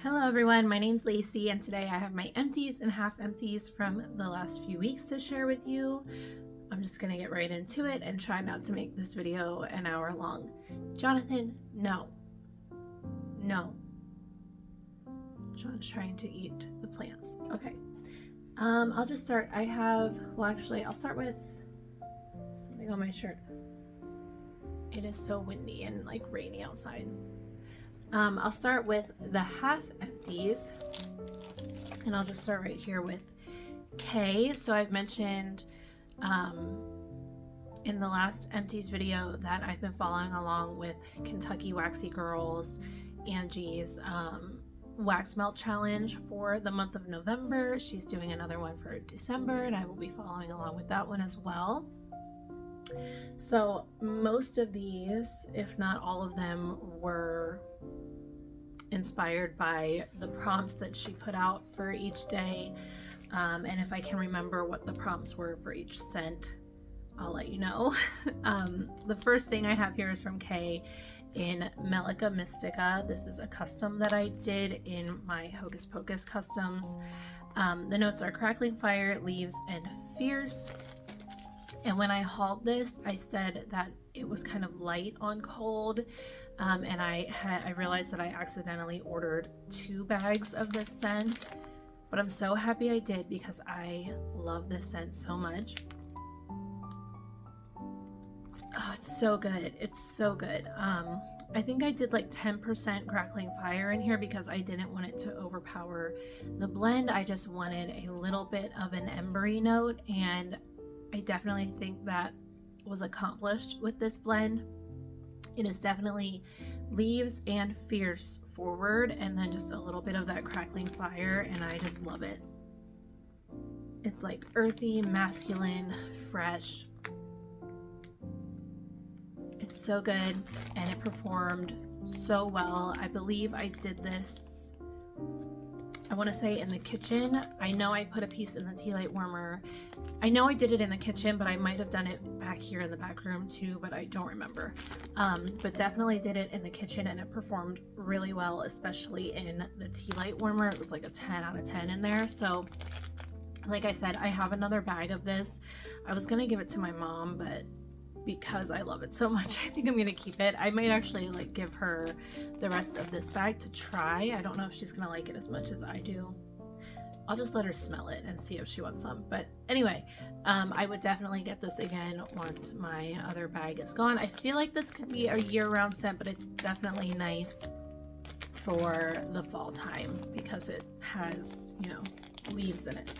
Hello everyone, my name's Lacey and today I have my empties and half empties from the last few weeks to share with you. I'm just gonna get right into it and try not to make this video an hour long. Jonathan, no. No. John's trying to eat the plants. Okay. I'll just start. I'll start with something on my shirt. It is so windy and like rainy outside. I'll start with the half empties and I'll just start right here with K. So I've mentioned in the last empties video that I've been following along with Kentucky Waxy Girls Angie's wax melt challenge for the month of November. She's doing another one for December and I will be following along with that one as well. So most of these, if not all of them, were inspired by the prompts that she put out for each day. And if I can remember what the prompts were for each scent, I'll let you know. The first thing I have here is from Kay in Melica Mystica. This is a custom that I did in my Hocus Pocus customs. The notes are crackling fire, leaves, and fierce. And when I hauled this, I said that it was kind of light on cold, and I realized that I accidentally ordered 2 bags of this scent, but I'm so happy I did because I love this scent so much. Oh, it's so good. It's so good. I think I did like 10% crackling fire in here because I didn't want it to overpower the blend. I just wanted a little bit of an embery note, and I definitely think that was accomplished with this blend. It is definitely leaves and fierce forward and then just a little bit of that crackling fire, and I just love it. It's like earthy, masculine, fresh. It's so good and it performed so well. I believe I did this, I want to say in the kitchen. I know I put a piece in the tea light warmer. I know I did it in the kitchen, but I might have done it back here in the back room too, but I don't remember. But definitely did it in the kitchen and it performed really well, especially in the tea light warmer. It was like a 10 out of 10 in there. So like I said, I have another bag of this. I was going to give it to my mom, but because I love it so much, I think I'm gonna keep it. I might actually like give her the rest of this bag to try. I don't know if she's gonna like it as much as I do. I'll just let her smell it and see if she wants some. But anyway, I would definitely get this again once my other bag is gone. I feel like this could be a year-round scent, but it's definitely nice for the fall time because it has, you know, leaves in it.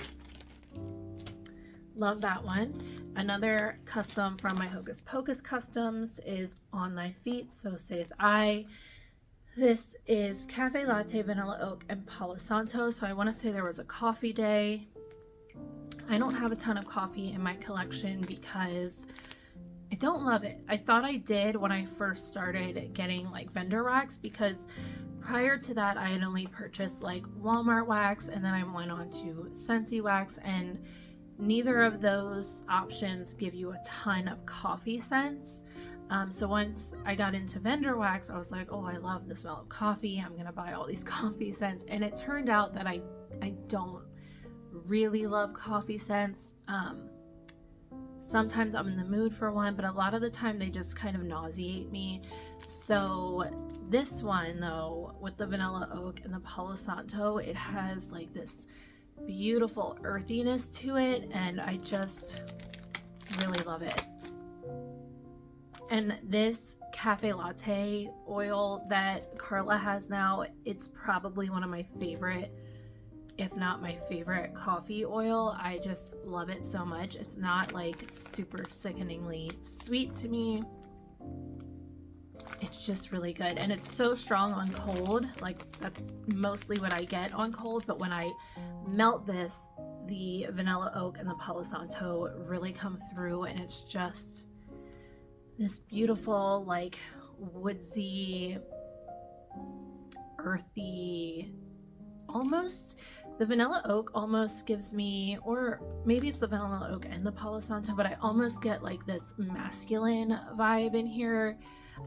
Love that one. Another custom from my Hocus Pocus customs is On Thy Feet, So Saith I. This is Cafe Latte, Vanilla Oak, and Palo Santo. So I want to say there was a coffee day. I don't have a ton of coffee in my collection because I don't love it. I thought I did when I first started getting like vendor wax, because prior to that I had only purchased like Walmart wax, and then I went on to Scentsy wax, and neither of those options give you a ton of coffee scents. So once I got into vendor wax, I was like, oh, I love the smell of coffee. I'm gonna buy all these coffee scents. And it turned out that I don't really love coffee scents. Sometimes I'm in the mood for one, but a lot of the time they just kind of nauseate me. So this one though, with the Vanilla Oak and the Palo Santo, it has like this beautiful earthiness to it, and I just really love it. And this Cafe Latte oil that Carla has now, it's probably one of my favorite, if not my favorite coffee oil. I just love it so much. It's not like super sickeningly sweet to me. It's just really good, and it's so strong on cold. Like that's mostly what I get on cold, but when I melt this, the Vanilla Oak and the Palo Santo really come through, and it's just this beautiful, like woodsy, earthy, almost, the Vanilla Oak almost gives me, or maybe it's the Vanilla Oak and the Palo Santo, but I almost get like this masculine vibe in here.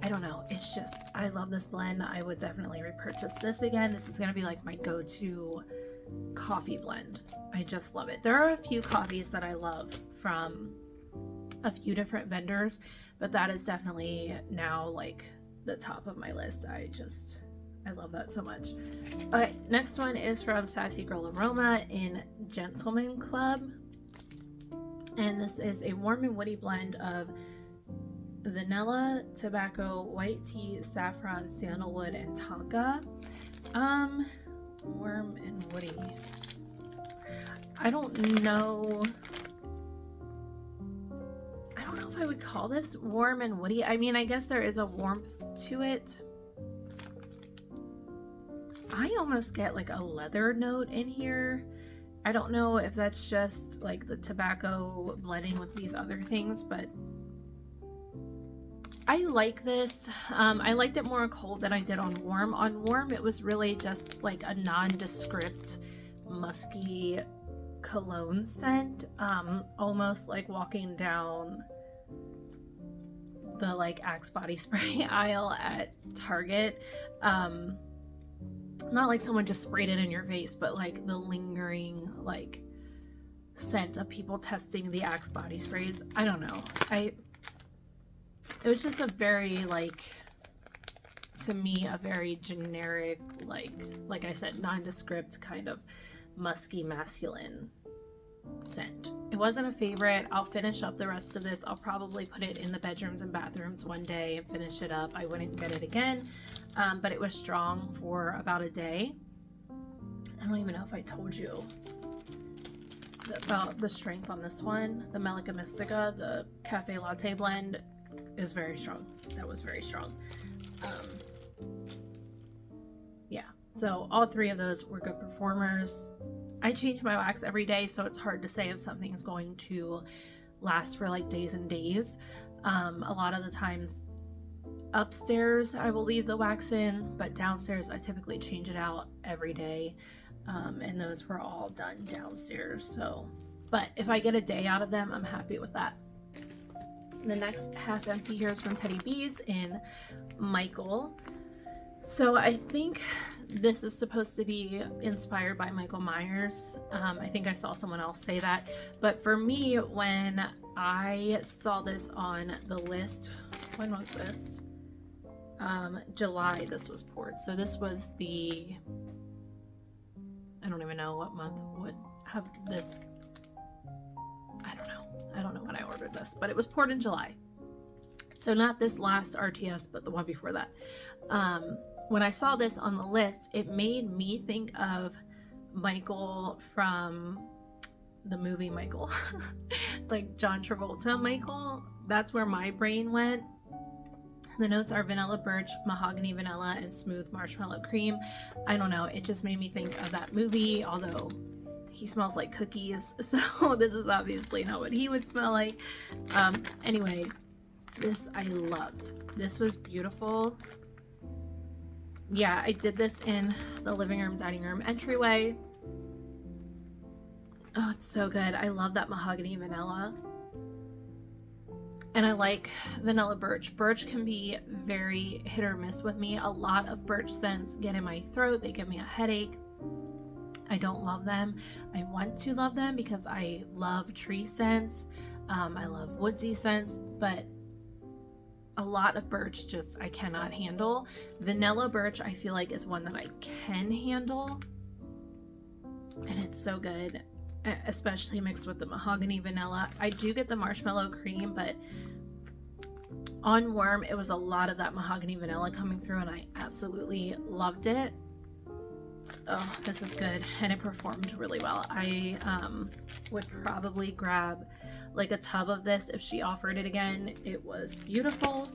I don't know, it's just, I love this blend. I would definitely repurchase this again. This is gonna be like my go-to coffee blend. I just love it. There are a few coffees that I love from a few different vendors, but that is definitely now like the top of my list. I love that so much. Okay, next one is from Sassy Girl Aroma in Gentleman Club, and this is a warm and woody blend of vanilla, tobacco, white tea, saffron, sandalwood, and tonka. Warm and woody. I don't know if I would call this warm and woody. I mean, I guess there is a warmth to it. I almost get like a leather note in here. I don't know if that's just like the tobacco blending with these other things, but I like this. I liked it more cold than I did on warm. On warm, it was really just like a nondescript, musky cologne scent. Almost like walking down the like Axe body spray aisle at Target. Not like someone just sprayed it in your face, but like the lingering like scent of people testing the Axe body sprays. I don't know. It was just a very, like, to me, a very generic, like I said, nondescript kind of musky masculine scent. It wasn't a favorite. I'll finish up the rest of this. I'll probably put it in the bedrooms and bathrooms one day and finish it up. I wouldn't get it again, but it was strong for about a day. I don't even know if I told you about the strength on this one. The Melica Mystica, the Cafe Latte blend, is very strong. That was very strong. Yeah, so all three of those were good performers. I change my wax every day, so it's hard to say if something's going to last for like days and days. A lot of the times upstairs I will leave the wax in, but downstairs I typically change it out every day. And those were all done downstairs. So, but if I get a day out of them, I'm happy with that. The next half empty here is from Teddy Bees in Michael. So I think this is supposed to be inspired by Michael Myers. I think I saw someone else say that. But for me, when I saw this on the list, when was this? July this was poured. So this was the, I don't even know what month would have this. I don't know when I ordered this, but it was poured in July. So not this last RTS, but the one before that. When I saw this on the list, it made me think of Michael from the movie Michael. Like John Travolta Michael. That's where my brain went. The notes are vanilla birch, mahogany vanilla, and smooth marshmallow cream. I don't know, it just made me think of that movie, although he smells like cookies, so this is obviously not what he would smell like. Anyway, this I loved. This was beautiful. Yeah, I did this in the living room, dining room entryway. Oh, it's so good. I love that mahogany vanilla. And I like vanilla birch. Birch can be very hit or miss with me. A lot of birch scents get in my throat. They give me a headache. I don't love them. I want to love them because I love tree scents. I love woodsy scents, but a lot of birch just I cannot handle. Vanilla birch I feel like is one that I can handle, and it's so good, especially mixed with the mahogany vanilla. I do get the marshmallow cream, but on warm it was a lot of that mahogany vanilla coming through, and I absolutely loved it. Oh, this is good, and it performed really well. I would probably grab like a tub of this if she offered it again. It was beautiful.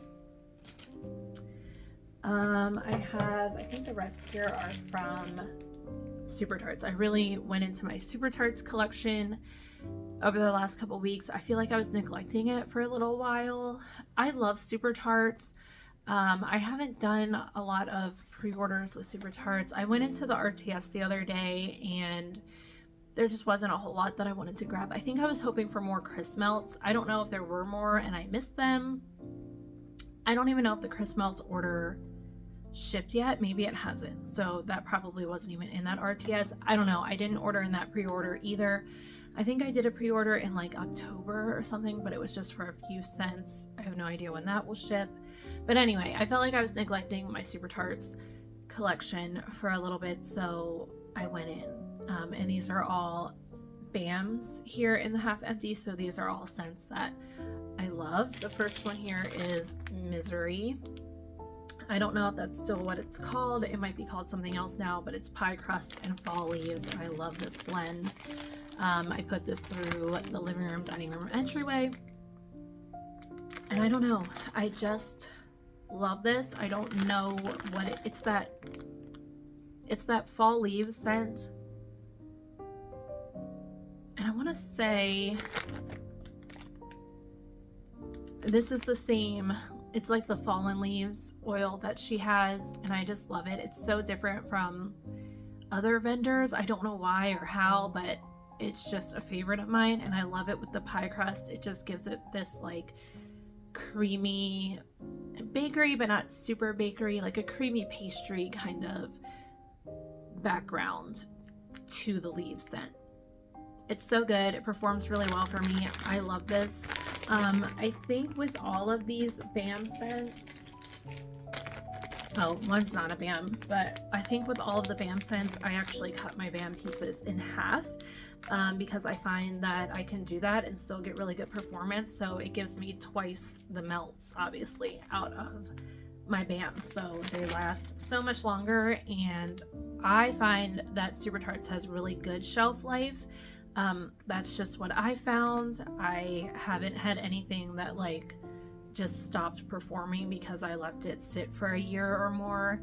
I think the rest here are from Super Tarts. I really went into my Super Tarts collection over the last couple weeks. I feel like I was neglecting it for a little while. I love Super Tarts. I haven't done a lot of pre-orders with Super Tarts. I went into the RTS the other day and there just wasn't a whole lot that I wanted to grab. I think I was hoping for more crisp melts. I don't know if there were more and I missed them. I don't even know if the Chris Melts order shipped yet. Maybe it hasn't. So that probably wasn't even in that RTS. I don't know. I didn't order in that pre-order either. I think I did a pre-order in like October or something, but it was just for a few cents. I have no idea when that will ship. But anyway, I felt like I was neglecting my Super Tarts collection for a little bit, so I went in. And these are all BAMs here in the half empty, so these are all scents that I love. The first one here is Misery. I don't know if that's still what it's called. It might be called something else now, but it's pie crust and fall leaves, and I love this blend. I put this through the living room, dining room entryway, and I don't know, I just love this. I don't know what it's that fall leaves scent, and I want to say this is the same. It's like the fallen leaves oil that she has, and I just love it. It's so different from other vendors. I don't know why or how, but it's just a favorite of mine, and I love it with the pie crust. It just gives it this like creamy bakery, but not super bakery, like a creamy pastry kind of background to the leaves scent. It's so good. It performs really well for me. I love this. I think with all of these BAM scents, oh, one's not a BAM, but I think with all of the BAM scents, I actually cut my BAM pieces in half because I find that I can do that and still get really good performance. So it gives me twice the melts, obviously, out of my BAM. So they last so much longer, and I find that Super Tarts has really good shelf life. That's just what I found. I haven't had anything that like just stopped performing because I left it sit for a year or more.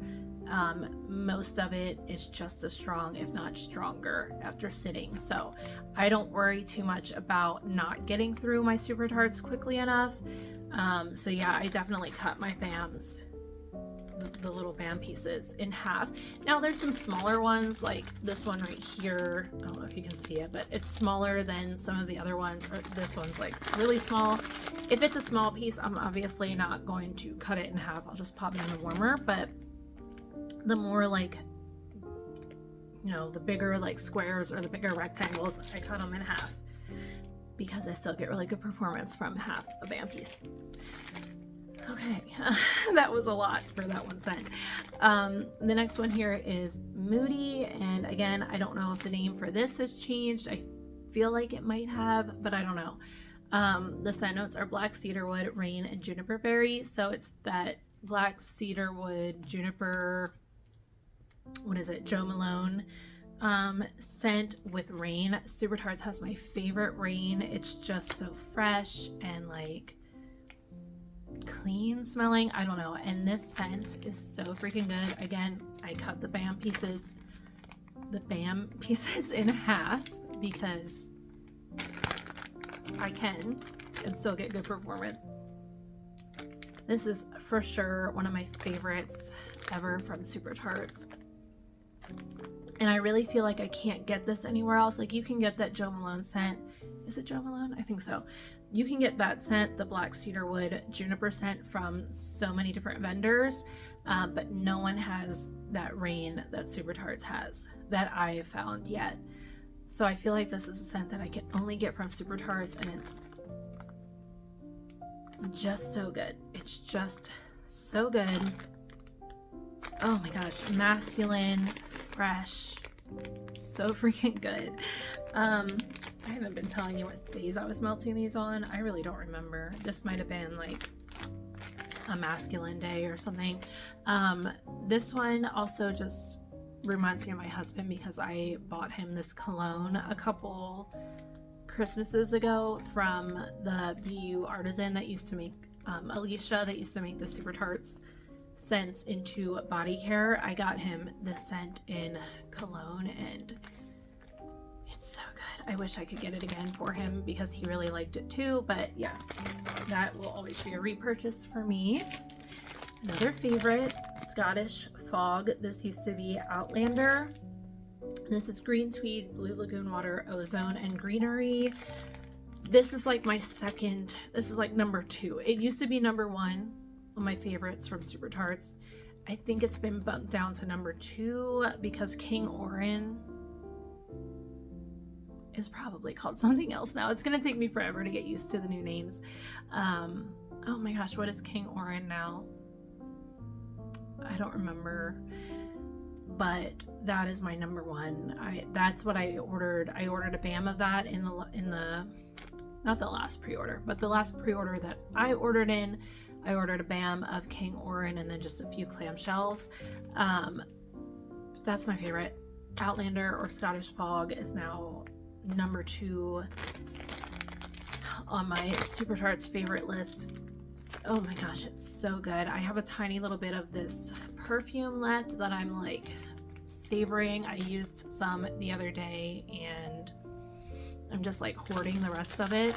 Most of it is just as strong, if not stronger, after sitting. So I don't worry too much about not getting through my Super Tarts quickly enough. So yeah, I definitely cut my BAMs, the little BAM pieces, in half. Now there's some smaller ones, like this one right here. I don't know if you can see it, but it's smaller than some of the other ones. Or this one's like really small. If it's a small piece, I'm obviously not going to cut it in half. I'll just pop it in the warmer. But the more like, you know, the bigger like squares or the bigger rectangles, I cut them in half because I still get really good performance from half a BAM piece. Okay, that was a lot for that one scent. The next one here is Moody, and again, I don't know if the name for this has changed. I feel like it might have, but I don't know. The scent notes are black cedarwood, rain, and juniper berry. So it's that black cedarwood, juniper, what is it, Jo Malone scent with rain. Super Tarts has my favorite rain. It's just so fresh and like clean smelling. I don't know, and this scent is so freaking good. Again, I cut the BAM pieces in half because I can and still get good performance. This is for sure one of my favorites ever from Super Tarts, and I really feel like I can't get this anywhere else. Like, you can get that Jo Malone scent. Is it Jo Malone? I think so. You can get that scent, the black cedarwood juniper scent, from so many different vendors, but no one has that rain that Super Tarts has that I have found yet. So I feel like this is a scent that I can only get from Super Tarts, and it's just so good. It's just so good. Oh my gosh, masculine, fresh, so freaking good. I haven't been telling you what days I was melting these on. I really don't remember. This might have been like a masculine day or something. This one also just reminds me of my husband because I bought him this cologne a couple Christmases ago from the BU artisan that used to make, Alicia, that used to make the Super Tarts scents into body care. I got him this scent in cologne, and it's so good. I wish I could get it again for him because he really liked it too, but yeah, that will always be a repurchase for me. Another favorite, Scottish Fog. This used to be Outlander. This is green tweed, blue lagoon water, ozone, and greenery. This is like my second, this is like number 2. It used to be number 1 of my favorites from Super Tarts. I think it's been bumped down to number 2 because King Orin is probably called something else now. It's gonna take me forever to get used to the new names. Oh my gosh, what is King Orin now? I don't remember, but that is my number 1. That's what I ordered. I ordered a BAM of that in the not the last pre-order, but the last pre-order that I ordered in. I ordered a BAM of King Orin and then just a few clamshells. That's my favorite. Outlander or Scottish Fog is now number 2 on my Super Tarts favorite list. Oh my gosh, it's so good. I have a tiny little bit of this perfume left that I'm like savoring. I used some the other day and I'm just like hoarding the rest of it.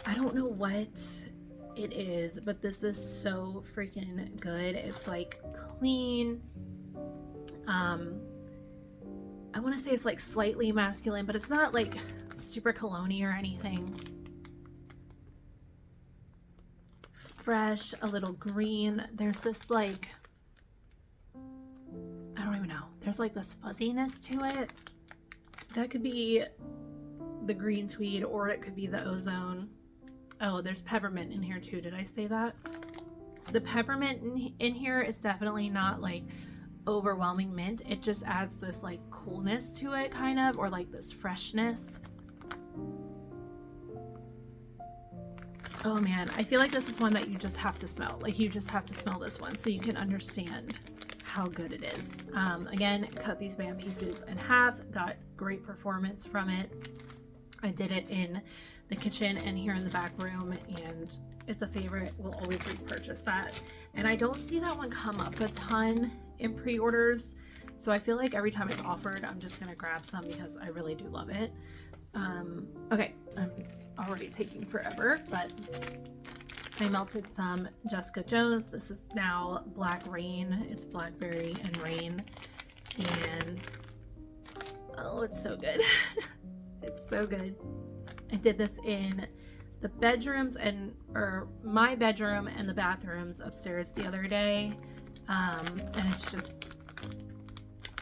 I don't know what it is, but this is so freaking good. It's like clean. I want to say it's like slightly masculine, but it's not like super cologne-y or anything. Fresh, a little green. There's this like, I don't even know. There's like this fuzziness to it. That could be the green tweed or it could be the ozone. Oh, there's peppermint in here too. Did I say that? The peppermint in here is definitely not like overwhelming mint. It just adds this like coolness to it kind of, or like this freshness. Oh man, I feel like this is one that you just have to smell. Like you just have to smell this one so you can understand how good it is. Again, cut these BAM pieces in half, got great performance from it. I did it in the kitchen and here in the back room, and it's a favorite. We'll always repurchase that. And I don't see that one come up a ton in pre-orders, so I feel like every time it's offered, I'm just gonna grab some because I really do love it. Okay, I'm already taking forever, but I melted some Jessica Jones. This is now Black Rain. It's blackberry and rain, and oh, it's so good. It's so good. I did this in the bedrooms or my bedroom and the bathrooms upstairs the other day, and it's just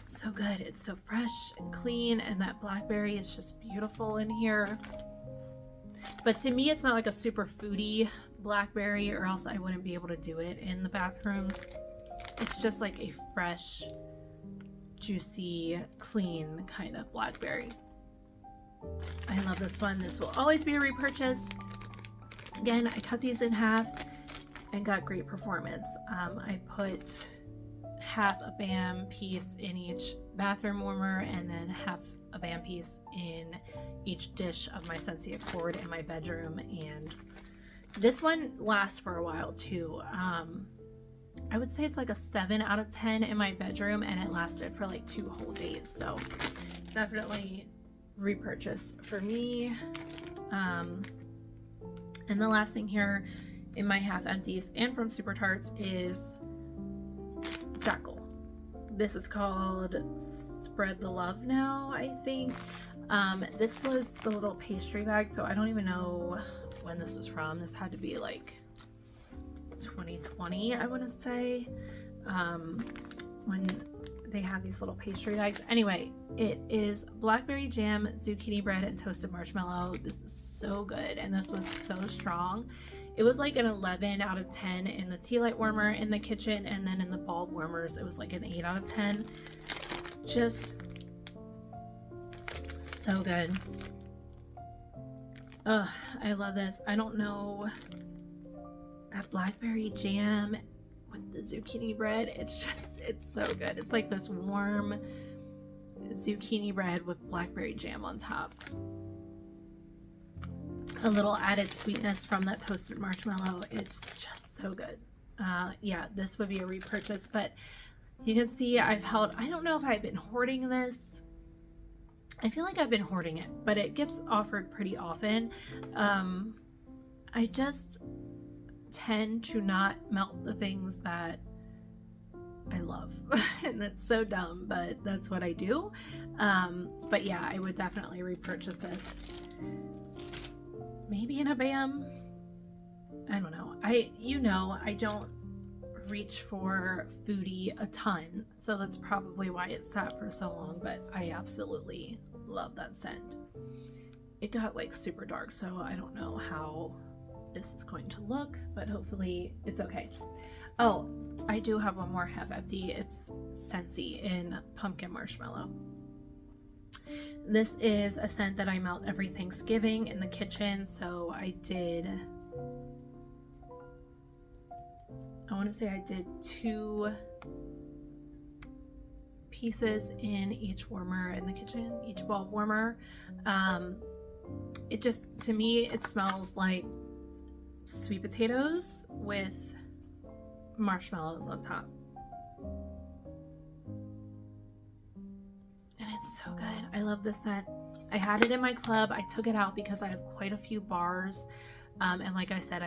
so good. It's so fresh and clean, and that blackberry is just beautiful in here. But to me, it's not like a super foodie blackberry, or else I wouldn't be able to do it in the bathrooms. It's just like a fresh, juicy, clean kind of blackberry. I love this one. This will always be a repurchase. Again, I cut these in half and got great performance. I put half a BAM piece in each bathroom warmer and then half a BAM piece in each dish of my Scentsy Accord in my bedroom, and this one lasts for a while too. I would say it's like a 7 out of 10 in my bedroom, and it lasted for like 2 whole days, so definitely repurchase for me. And the last thing here in my half empties and from Super Tarts is Jackal. This is called Spread the Love Now, I think. This was the little pastry bag, so I don't even know when this was from. This had to be like 2020, I want to say, when they have these little pastry bags. Anyway, it is blackberry jam, zucchini bread, and toasted marshmallow. This is so good, and this was so strong. It was like an 11 out of 10 in the tea light warmer in the kitchen, and then in the bulb warmers it was like an 8 out of 10. Just so good. Ugh, I love this. I don't know, that blackberry jam with the zucchini bread, it's so good. It's like this warm zucchini bread with blackberry jam on top. A little added sweetness from that toasted marshmallow. It's just so good. Yeah, this would be a repurchase, but you can see I've held, I don't know if I've been hoarding this. I feel like I've been hoarding it, but it gets offered pretty often. I just tend to not melt the things that I love. And that's so dumb, but that's what I do. But yeah, I would definitely repurchase this. Maybe in a BAM. I don't know. I don't reach for foodie a ton, so that's probably why it sat for so long, but I absolutely love that scent. It got like super dark, so I don't know how this is going to look, but hopefully it's okay. Oh, I do have one more half empty. It's Scentsy in pumpkin marshmallow. This is a scent that I melt every Thanksgiving in the kitchen, so I want to say I did 2 pieces in each warmer in the kitchen, each bulb warmer. It just, to me, it smells like sweet potatoes with marshmallows on top. And it's so good. I love this scent. I had it in my club. I took it out because I have quite a few bars. And like I said,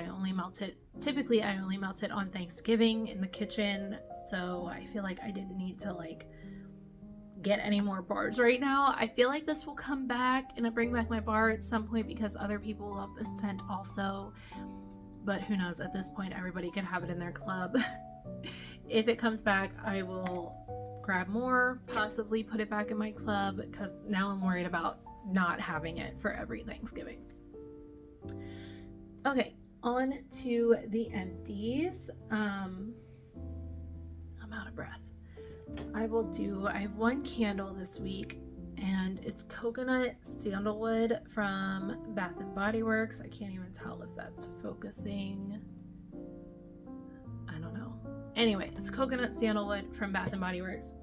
typically I only melt it on Thanksgiving in the kitchen. So I feel like I didn't need to like get any more bars right now. I feel like this will come back and I bring back my bar at some point because other people love this scent also. But who knows, at this point everybody could have it in their club. If it comes back, I will grab more, possibly put it back in my club, because now I'm worried about not having it for every Thanksgiving. Okay, on to the empties. I'm out of breath. I have one candle this week, and it's coconut sandalwood from Bath and Body Works. I can't even tell if that's focusing. I don't know. Anyway, it's coconut sandalwood from Bath and Body Works.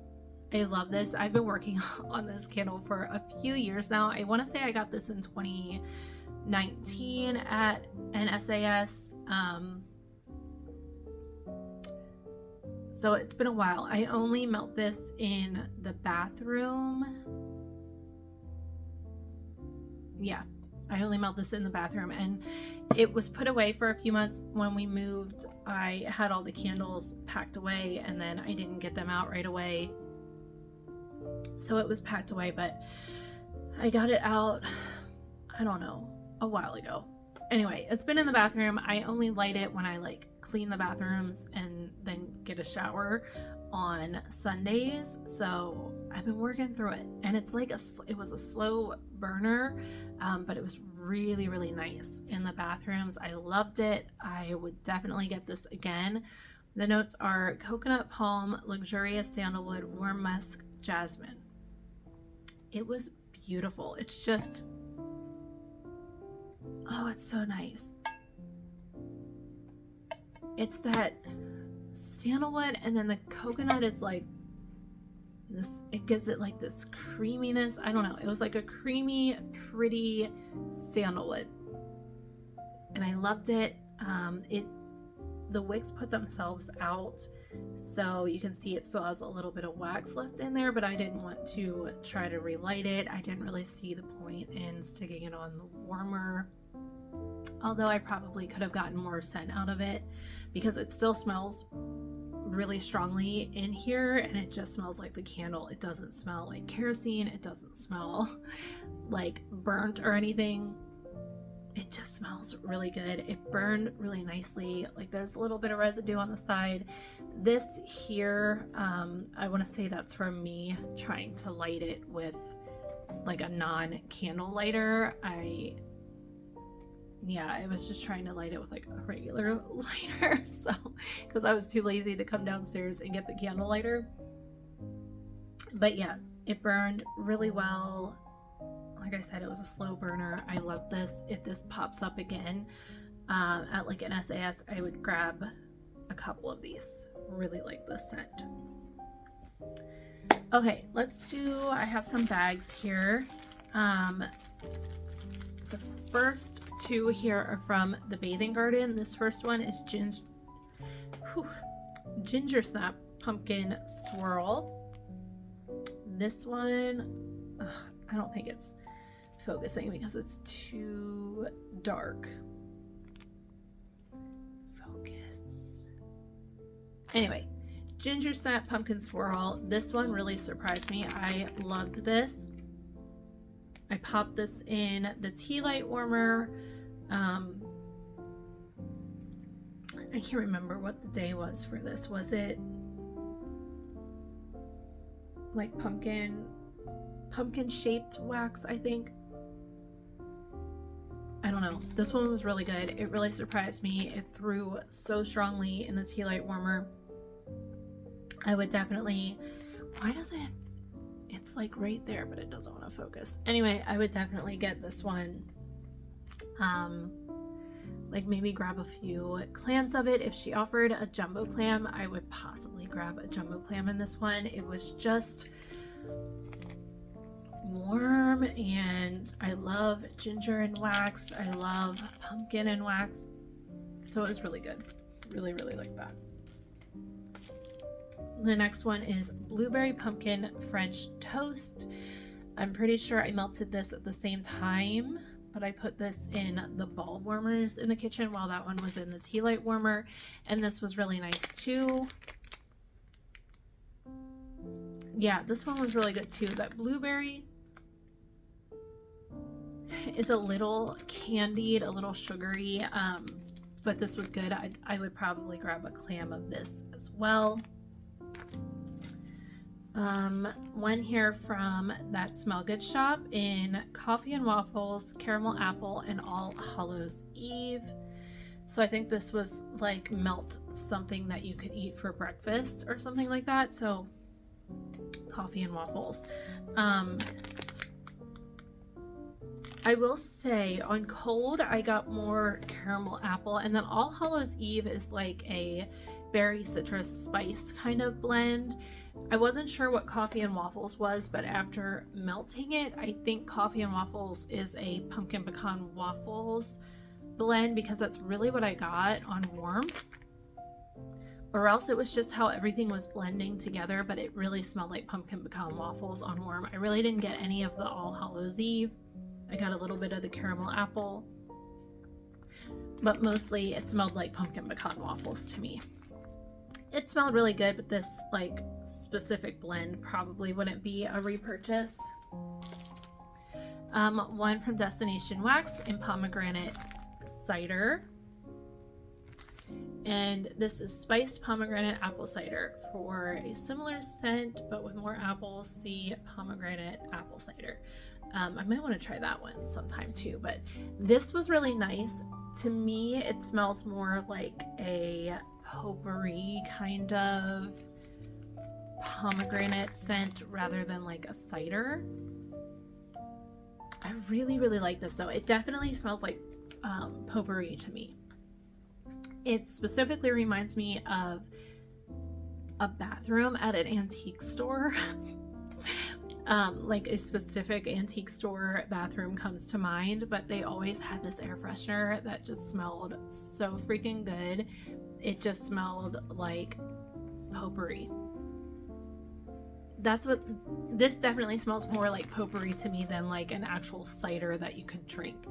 I love this. I've been working on this candle for a few years now. I want to say I got this in 2019 at an SAS. So it's been a while. I only melt this in the bathroom. Yeah, I only melt this in the bathroom, and it was put away for a few months. When we moved, I had all the candles packed away, and then I didn't get them out right away. So it was packed away, but I got it out, I don't know, a while ago. Anyway, it's been in the bathroom. I only light it when I like clean the bathrooms and then get a shower on Sundays. So I've been working through it, and it's like it was a slow burner, but it was really, really nice in the bathrooms. I loved it. I would definitely get this again. The notes are coconut palm, luxurious sandalwood, warm musk, jasmine. It was beautiful. It's just, oh, it's so nice. It's that sandalwood, and then the coconut is like this, it gives it like this creaminess. I don't know. It was like a creamy, pretty sandalwood, and I loved it. The wicks put themselves out, so you can see it still has a little bit of wax left in there, but I didn't want to try to relight it. I didn't really see the point in sticking it on the warmer, although I probably could have gotten more scent out of it, because it still smells really strongly in here, and it just smells like the candle. It doesn't smell like kerosene. It doesn't smell like burnt or anything. It just smells really good. It burned really nicely. Like there's a little bit of residue on the side. This here, I want to say that's from me trying to light it with like a non-candle lighter. I was just trying to light it with like a regular lighter. So, because I was too lazy to come downstairs and get the candle lighter. But yeah, it burned really well. Like I said, it was a slow burner. I love this. If this pops up again at like an SAS, I would grab a couple of these. Really like this scent. Okay, I have some bags here. The first two here are from the Bathing Garden. This first one is Ginger Snap Pumpkin Swirl. This one, I don't think it's focusing because it's too dark. Focus. Anyway, Ginger Snap Pumpkin Swirl. This one really surprised me. I loved this. I popped this in the tea light warmer. I can't remember what the day was for this. Was it like pumpkin shaped wax, I think? I don't know. This one was really good. It really surprised me. It threw so strongly in the tea light warmer. I would definitely, why does it, it's like right there, but it doesn't want to focus. Anyway, I would definitely get this one. Like maybe grab a few clams of it. If she offered a jumbo clam, I would possibly grab a jumbo clam in this one. It was just warm, and I love ginger and wax. I love pumpkin and wax. So it was really good. Really, really like that. The next one is blueberry pumpkin French toast. I'm pretty sure I melted this at the same time, but I put this in the ball warmers in the kitchen while that one was in the tea light warmer, and this was really nice too. Yeah, this one was really good too. That blueberry is a little candied, a little sugary, but this was good. I would probably grab a clam of this as well. One here from That Smell Good shop in coffee and waffles, caramel apple, and All Hallows Eve. So I think this was like melt something that you could eat for breakfast or something like that. So coffee and waffles. I will say on cold I got more caramel apple, and then All Hallows Eve is like a berry citrus spice kind of blend. I wasn't sure what coffee and waffles was, but after melting it, I think coffee and waffles is a pumpkin pecan waffles blend, because that's really what I got on warm. Or else it was just how everything was blending together, but it really smelled like pumpkin pecan waffles on warm. I really didn't get any of the All Hallows Eve. I got a little bit of the caramel apple, but mostly it smelled like pumpkin pecan waffles to me. It smelled really good, but this like specific blend probably wouldn't be a repurchase. One from Destination Wax in pomegranate cider, and this is spiced pomegranate apple cider for a similar scent but with more apples. See pomegranate apple cider. I might want to try that one sometime too, but this was really nice. To me, it smells more like a potpourri kind of pomegranate scent rather than like a cider. I really, really like this though. It definitely smells like potpourri to me. It specifically reminds me of a bathroom at an antique store. Like a specific antique store bathroom comes to mind, but they always had this air freshener that just smelled so freaking good. It just smelled like potpourri. That's what this definitely smells more like, potpourri to me, than like an actual cider that you could drink.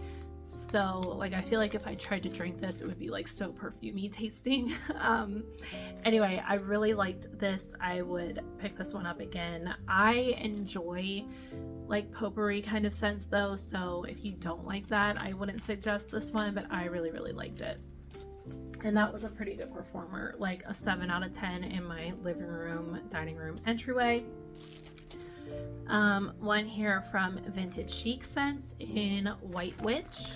So like I feel like if I tried to drink this, it would be like so perfumey tasting. Anyway, I really liked this. I would pick this one up again. I enjoy like potpourri kind of scents though, so if you don't like that, I wouldn't suggest this one, but I really, really liked it. And that was a pretty good performer, like a 7 out of 10 in my living room, dining room entryway. One here from Vintage Chic Scents in White Witch.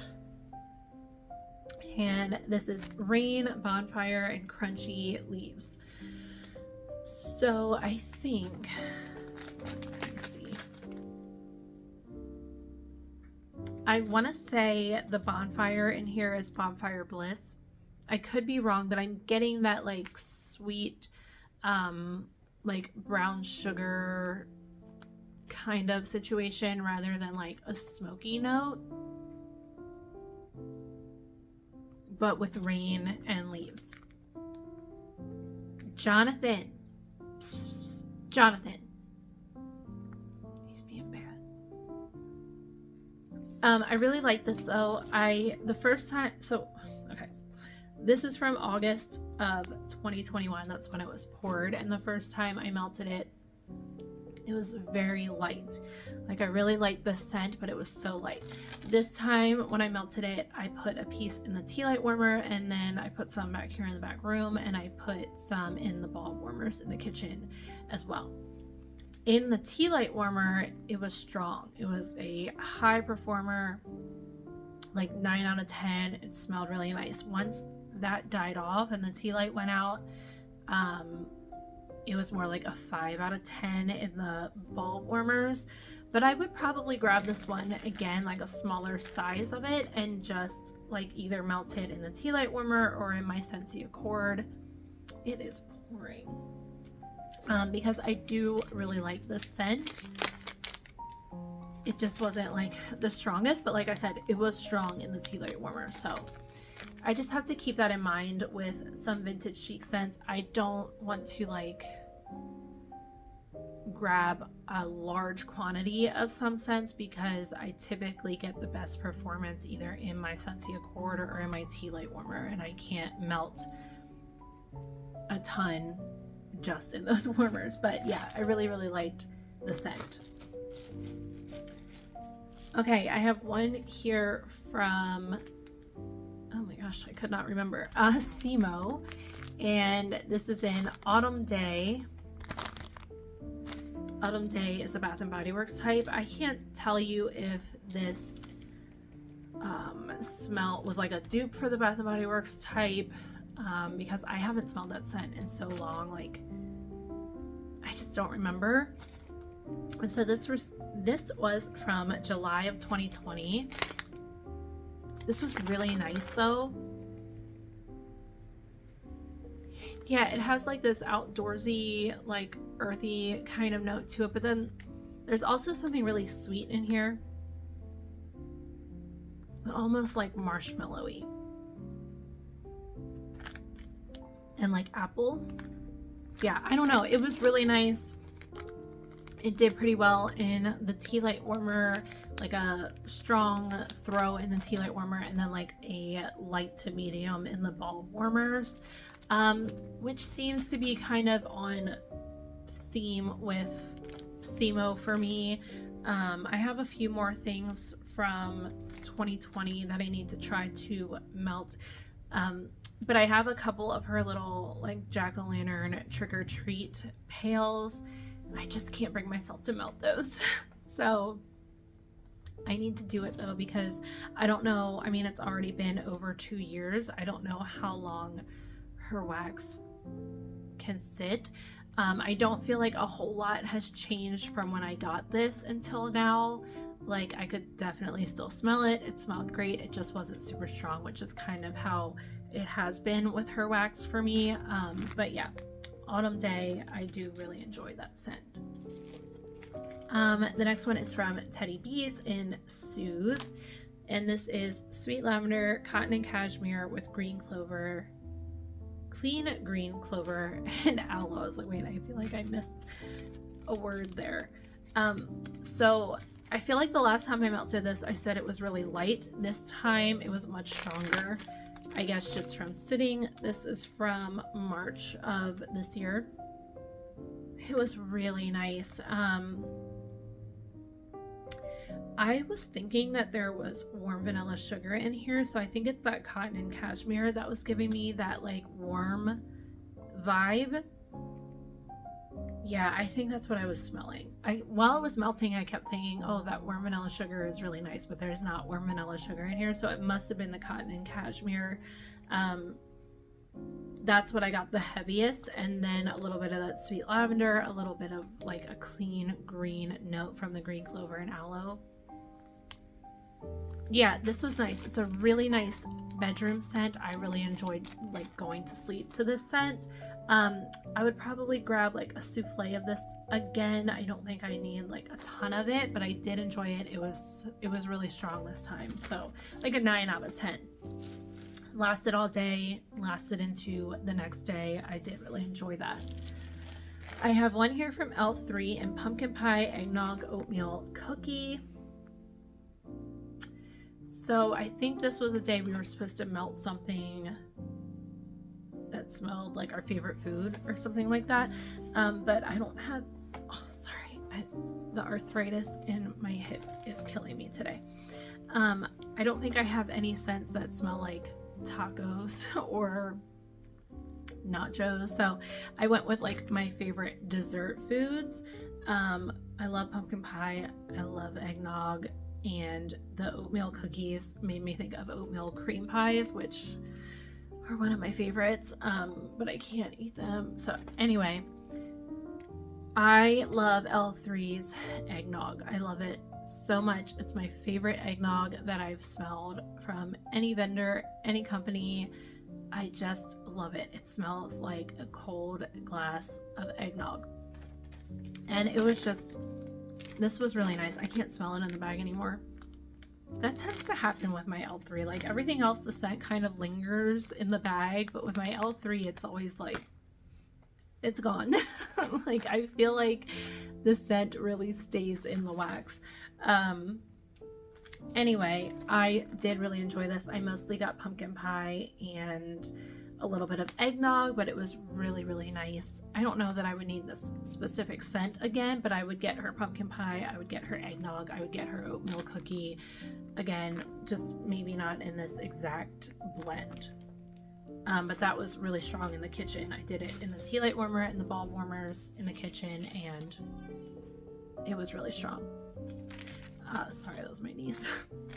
And this is Rain, Bonfire, and Crunchy Leaves. So I think, let me see. I want to say the Bonfire in here is Bonfire Bliss. I could be wrong, but I'm getting that like sweet, like brown sugar kind of situation rather than like a smoky note, but with rain and leaves. Jonathan. Jonathan. He's being bad. I really like this though. The first time, okay. This is from August of 2021. That's when it was poured. And the first time I melted it, It was very light. Like I really liked the scent, but it was so light. This time when I melted it, I put a piece in the tea light warmer, and then I put some back here in the back room, and I put some in the bulb warmers in the kitchen as well. In the tea light warmer, it was strong. It was a high performer, like 9 out of 10. It smelled really nice. Once that died off and the tea light went out, it was more like a 5 out of 10 in the bulb warmers. But I would probably grab this one again, like a smaller size of it, and just like either melt it in the tea light warmer or in my Scentsy Accord. It is pouring. Because I do really like this scent. It just wasn't like the strongest, but like I said, it was strong in the tea light warmer. So I just have to keep that in mind with some vintage chic scents. I don't want to like grab a large quantity of some scents, because I typically get the best performance either in my Scentsy Accord or in my tea light warmer, and I can't melt a ton just in those warmers. But yeah, I really liked the scent. Okay, I have one here from, oh my gosh, I could not remember, Simo, and this is in Autumn Day. Autumn Day is a Bath & Body Works type. I can't tell you if this smell was like a dupe for the Bath & Body Works type, because I haven't smelled that scent in so long. Like, I just don't remember. And so this was from July of 2020. This was really nice though. Yeah, it has like this outdoorsy, like earthy kind of note to it, but then there's also something really sweet in here. Almost like marshmallowy. And like apple. Yeah, I don't know. It was really nice. It did pretty well in the tea light warmer, like a strong throw in the tea light warmer, and then like a light to medium in the bulb warmers, which seems to be kind of on theme with Simo for me. I have a few more things from 2020 that I need to try to melt. But I have a couple of her little like jack-o'-lantern trick-or-treat pails. I just can't bring myself to melt those. So I need to do it though, because I don't know, I mean, it's already been over 2 years. I don't know how long her wax can sit. I don't feel like a whole lot has changed from when I got this until now. Like, I could definitely still smell it. It smelled great. It just wasn't super strong, which is kind of how it has been with her wax for me. But yeah, Autumn Day, I do really enjoy that scent. The next one is from Teddy Bees in Soothe, and this is sweet lavender, cotton and cashmere with green clover, clean green clover, and aloe. I was like, wait, I feel like I missed a word there. So I feel like the last time I melted this, I said it was really light. This time it was much stronger, I guess just from sitting. This is from March of this year. It was really nice. I was thinking that there was warm vanilla sugar in here, so I think it's that cotton and cashmere that was giving me that like warm vibe. Yeah, I think that's what I was smelling. While it was melting, I kept thinking, oh, that warm vanilla sugar is really nice, but there's not warm vanilla sugar in here, so it must have been the cotton and cashmere. That's what I got the heaviest, and then a little bit of that sweet lavender, a little bit of like a clean green note from the green clover and aloe. Yeah, this was nice. It's a really nice bedroom scent. I really enjoyed like going to sleep to this scent. I would probably grab like a souffle of this again. I don't think I need like a ton of it, but I did enjoy it. It was really strong this time. So like a 9 out of 10. Lasted all day, lasted into the next day. I did really enjoy that. I have one here from L3 in pumpkin pie eggnog oatmeal cookie. So I think this was a day we were supposed to melt something that smelled like our favorite food or something like that. But I don't have, oh, sorry. The arthritis in my hip is killing me today. I don't think I have any scents that smell like tacos or nachos, so I went with like my favorite dessert foods. I love pumpkin pie, I love eggnog, and the oatmeal cookies made me think of oatmeal cream pies, which are one of my favorites, but I can't eat them. So anyway, I love L3's eggnog. I love it so much. It's my favorite eggnog that I've smelled from any vendor, any company. I just love it. It smells like a cold glass of eggnog. And it was just, this was really nice. I can't smell it in the bag anymore. That tends to happen with my L3. Like everything else, the scent kind of lingers in the bag, but with my L3, it's always like, it's gone. Like I feel like the scent really stays in the wax. Anyway, I did really enjoy this. I mostly got pumpkin pie and a little bit of eggnog, but it was really, really nice. I don't know that I would need this specific scent again, but I would get her pumpkin pie, I would get her eggnog, I would get her oatmeal cookie. Again, just maybe not in this exact blend. But that was really strong in the kitchen. I did it in the tea light warmer and the bulb warmers in the kitchen, and it was really strong. Sorry, that was my niece.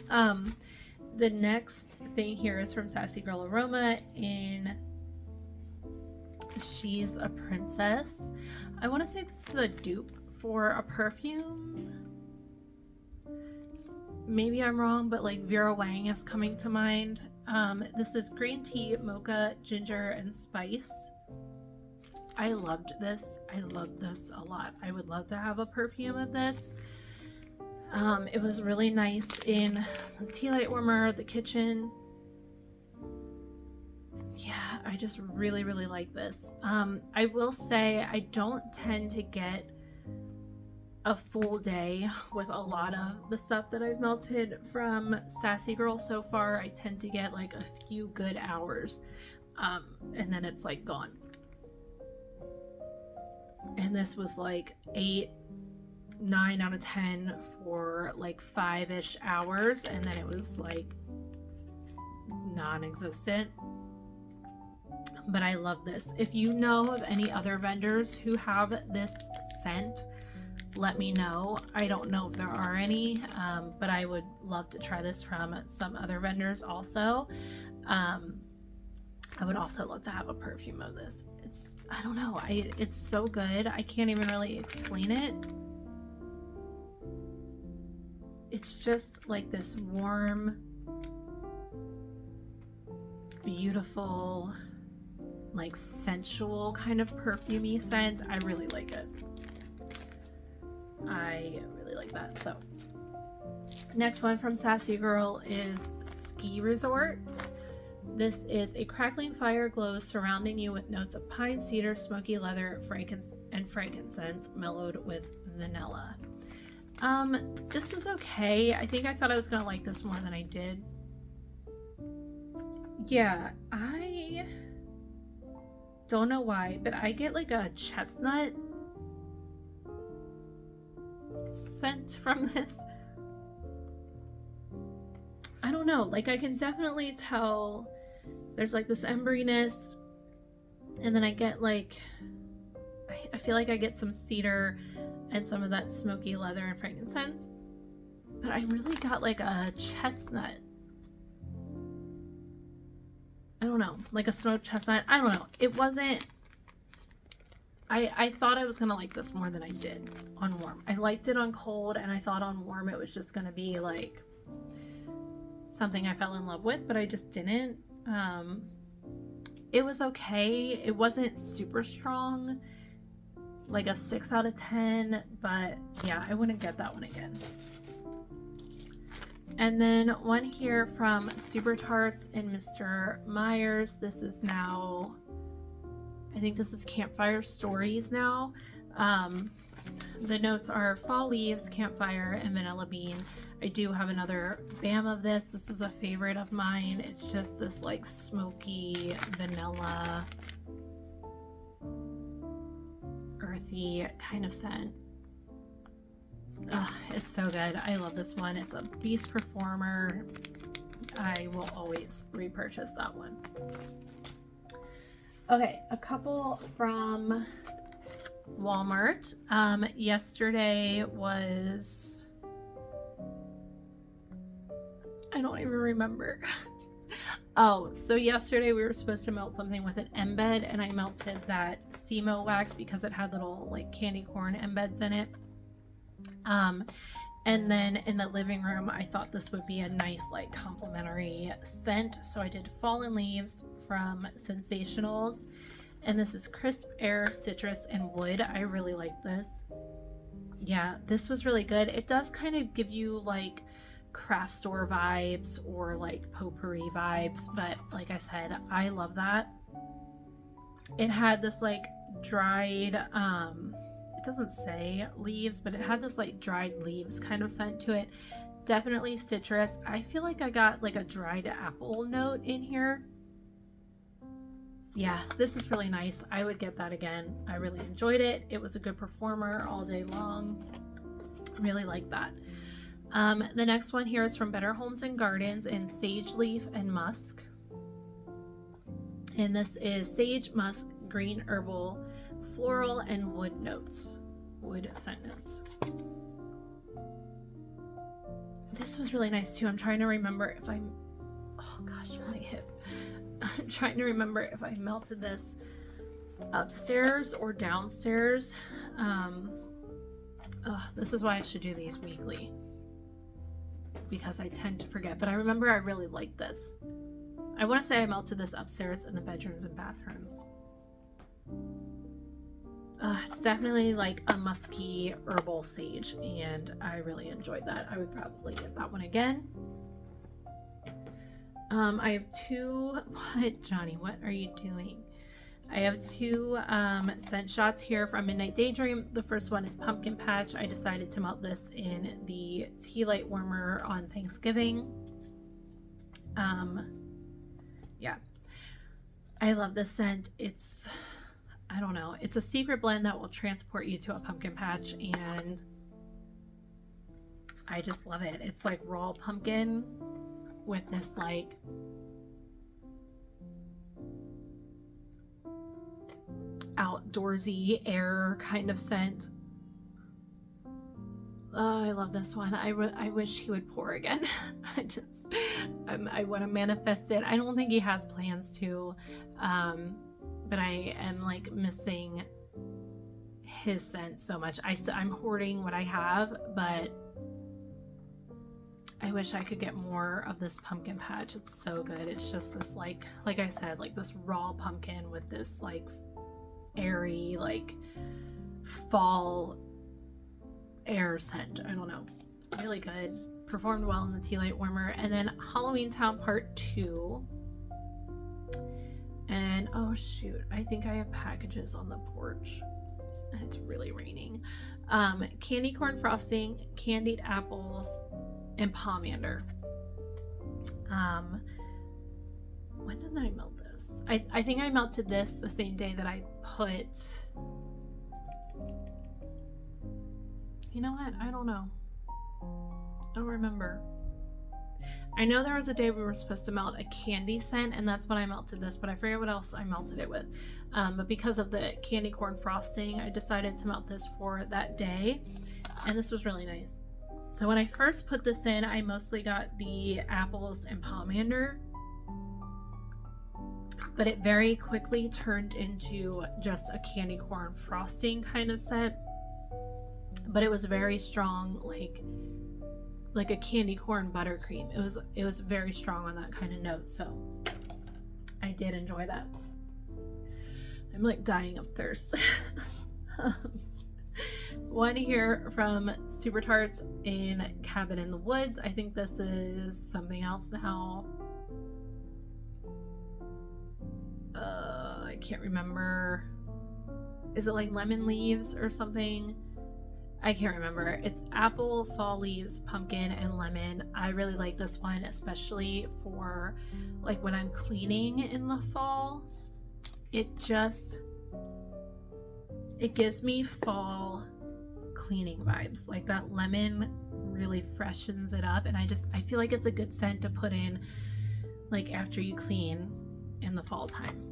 The next thing here is from Sassy Girl Aroma in She's a Princess. I want to say this is a dupe for a perfume. Maybe I'm wrong, but like Vera Wang is coming to mind. This is green tea, mocha, ginger, and spice. I loved this. I loved this a lot. I would love to have a perfume of this. It was really nice in the tea light warmer, the kitchen. Yeah, I just really, really like this. I will say I don't tend to get a full day with a lot of the stuff that I've melted from Sassy Girl so far. I tend to get like a few good hours, and then it's like gone. And this was like 9 out of 10 for like 5-ish hours, and then it was like non-existent. But I love this. If you know of any other vendors who have this scent, let me know. I don't know if there are any, but I would love to try this from some other vendors also. I would also love to have a perfume of this. I don't know, it's so good. I can't even really explain it. It's just like this warm, beautiful, like sensual kind of perfumey scent. I really like it. I really like that. So next one from Sassy Girl is Ski Resort. This is a crackling fire glows surrounding you with notes of pine, cedar, smoky leather, and frankincense mellowed with vanilla. This was okay. I think I thought I was gonna like this more than I did. Yeah, I don't know why, but I get like a chestnut scent from this. I don't know, like I can definitely tell there's like this emberiness, and then I get like, I feel like I get some cedar and some of that smoky leather and frankincense, but I really got like a chestnut. I don't know, like a smoked chestnut. I don't know. It wasn't, I thought I was gonna like this more than I did on warm. I liked it on cold, and I thought on warm it was just gonna be like something I fell in love with, but I just didn't. It was okay. It wasn't super strong, like a 6 out of 10, but yeah, I wouldn't get that one again. And then one here from Super Tarts and Mr. Myers. This is now, I think this is Campfire Stories now. The notes are fall leaves, campfire, and vanilla bean. I do have another BAM of this. This is a favorite of mine. It's just this like smoky vanilla, earthy kind of scent. It's so good. I love this one. It's a Beast Performer. I will always repurchase that one. Okay, a couple from Walmart. Yesterday was, I don't even remember. Oh, so yesterday we were supposed to melt something with an embed, and I melted that Semo wax because it had little like candy corn embeds in it. And then in the living room, I thought this would be a nice like complimentary scent, so I did Fallen Leaves from Sensationals, and this is crisp air, citrus, and wood. I really like this. Yeah, this was really good. It does kind of give you like craft store vibes or like potpourri vibes, but like I said, I love that. It had this like dried, it doesn't say leaves, but it had this like dried leaves kind of scent to it. Definitely citrus. I feel like I got like a dried apple note in here. Yeah, this is really nice. I would get that again. I really enjoyed it. It was a good performer all day long. Really like that. The next one here is from Better Homes and Gardens in Sage Leaf and Musk. And this is sage, musk, green herbal, floral, and wood notes. Wood scent notes. This was really nice too. I'm trying to remember if oh gosh, my hip. I'm trying to remember if I melted this upstairs or downstairs. This is why I should do these weekly, because I tend to forget, but I remember I really like this. I want to say I melted this upstairs in the bedrooms and bathrooms. It's definitely like a musky herbal sage, and I really enjoyed that. I would probably get that one again. I have two, Johnny, what are you doing? I have two scent shots here from Midnight Daydream. The first one is Pumpkin Patch. I decided to melt this in the tea light warmer on Thanksgiving. Yeah, I love this scent. It's, I don't know, it's a secret blend that will transport you to a pumpkin patch, and I just love it. It's like raw pumpkin with this like outdoorsy air kind of scent. Oh, I love this one. I wish he would pour again. I want to manifest it. I don't think he has plans to, but I am like missing his scent so much. I'm hoarding what I have, but I wish I could get more of this pumpkin patch. It's so good. It's just this like I said, like this raw pumpkin with this like airy like fall air scent. I don't know, really good. Performed well in the tea light warmer. And then Halloween Town Part 2, and oh shoot, I think I have packages on the porch and it's really raining. Candy corn frosting, candied apples, and pomander. When did I melt this? I think I melted this the same day that I put, you know what, I don't know, I don't remember. I know there was a day we were supposed to melt a candy scent, and that's when I melted this, but I forget what else I melted it with. But because of the candy corn frosting, I decided to melt this for that day, and this was really nice. So when I first put this in, I mostly got the apples and pomander, but it very quickly turned into just a candy corn frosting kind of scent. But it was very strong, like a candy corn buttercream. It was very strong on that kind of note, so I did enjoy that. I'm like dying of thirst. One here from Super Tarts in Cabin in the Woods. I think this is something else now. I can't remember. Is it like lemon leaves or something? I can't remember. It's apple, fall leaves, pumpkin, and lemon. I really like this one, especially for like when I'm cleaning in the fall. It gives me fall cleaning vibes. Like that lemon really freshens it up, and I feel like it's a good scent to put in like after you clean in the fall time.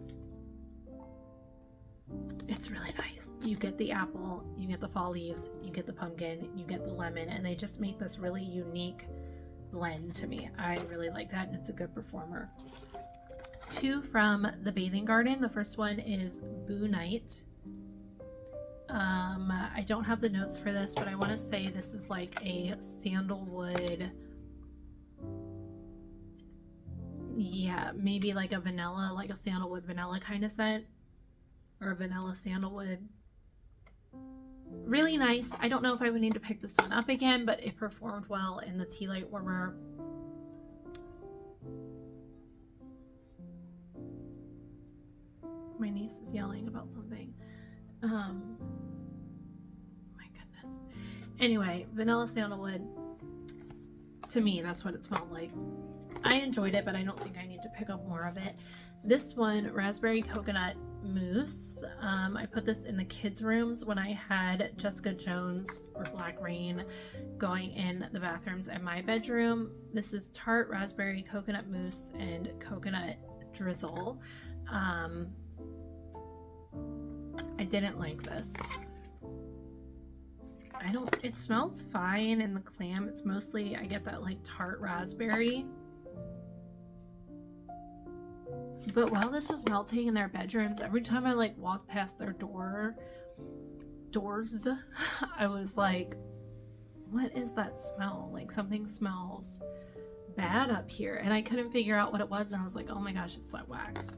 It's really nice. You get the apple, you get the fall leaves, you get the pumpkin, you get the lemon, and they just make this really unique blend to me. I really like that, and it's a good performer. 2 from the Bathing Garden. The first one is Boo Night. I don't have the notes for this, but I want to say this is like a sandalwood, yeah, maybe like a vanilla, like a sandalwood vanilla kind of scent, or vanilla sandalwood. Really nice. I don't know if I would need to pick this one up again, but it performed well in the tea light warmer. My niece is yelling about something. My goodness. Anyway, vanilla sandalwood, to me, that's what it smelled like. I enjoyed it, but I don't think I need to pick up more of it. This one, raspberry coconut mousse. I put this in the kids' rooms when I had Jessica Jones or Black Rain going in the bathrooms and my bedroom. This is tart raspberry coconut mousse and coconut drizzle. I didn't like this. It smells fine in the clam. It's mostly, I get that like tart raspberry. But while this was melting in their bedrooms, every time I like walked past their doors, I was like, what is that smell? Like something smells bad up here. And I couldn't figure out what it was. And I was like, oh my gosh, it's that wax.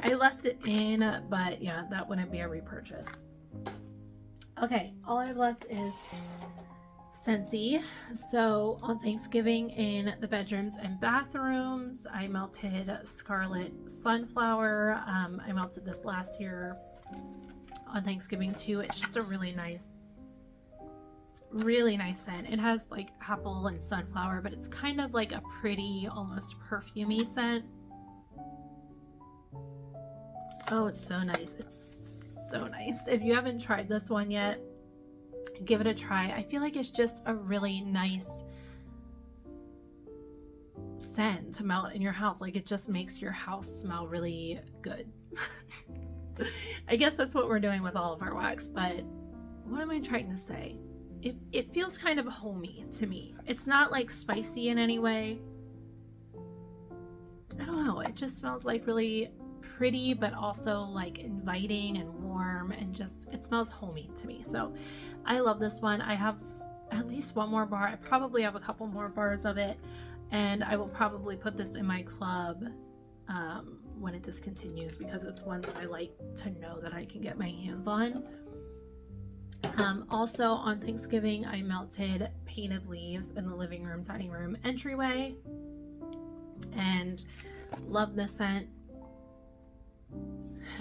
I left it in, but yeah, that wouldn't be a repurchase. Okay, all I've left is Scentsy. So on Thanksgiving in the bedrooms and bathrooms, I melted Scarlet Sunflower. I melted this last year on Thanksgiving too. It's just a really nice scent. It has like apple and sunflower, but it's kind of like a pretty, almost perfumey scent. Oh, it's so nice. It's so nice. If you haven't tried this one yet, give it a try. I feel like it's just a really nice scent to melt in your house. Like it just makes your house smell really good. I guess that's what we're doing with all of our wax, but what am I trying to say? It feels kind of homey to me. It's not like spicy in any way. I don't know. It just smells like really pretty, but also like inviting and warm, and just, it smells homey to me. So I love this one. I have at least one more bar. I probably have a couple more bars of it, and I will probably put this in my club when it discontinues, because it's one that I like to know that I can get my hands on. Also on Thanksgiving, I melted Painted Leaves in the living room, dining room entryway, and love this scent.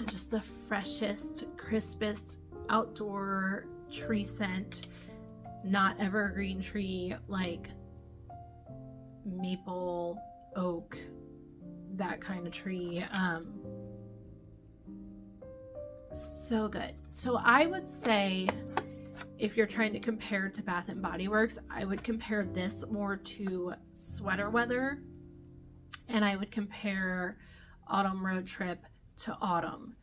Just the freshest, crispest outdoor tree scent, not evergreen tree, like maple, oak, that kind of tree. So good. So I would say, if you're trying to compare to Bath and Body Works, I would compare this more to Sweater Weather, and I would compare Autumn Road Trip to Autumn,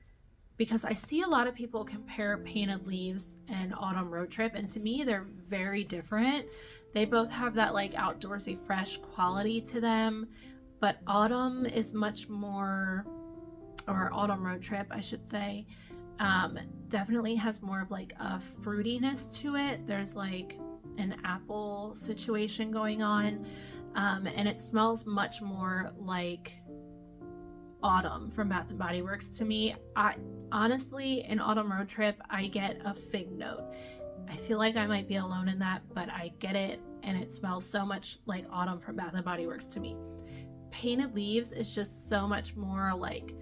because I see a lot of people compare Painted Leaves and Autumn Road Trip, and to me they're very different. They both have that like outdoorsy fresh quality to them, but Autumn is much more, or Autumn Road Trip I should say, definitely has more of like a fruitiness to it. There's like an apple situation going on, and it smells much more like Autumn from Bath and Body Works to me. I honestly, in Autumn Road Trip, I get a fig note. I feel like I might be alone in that, but I get it, and it smells so much like Autumn from Bath and Body Works to me. Painted Leaves is just so much more like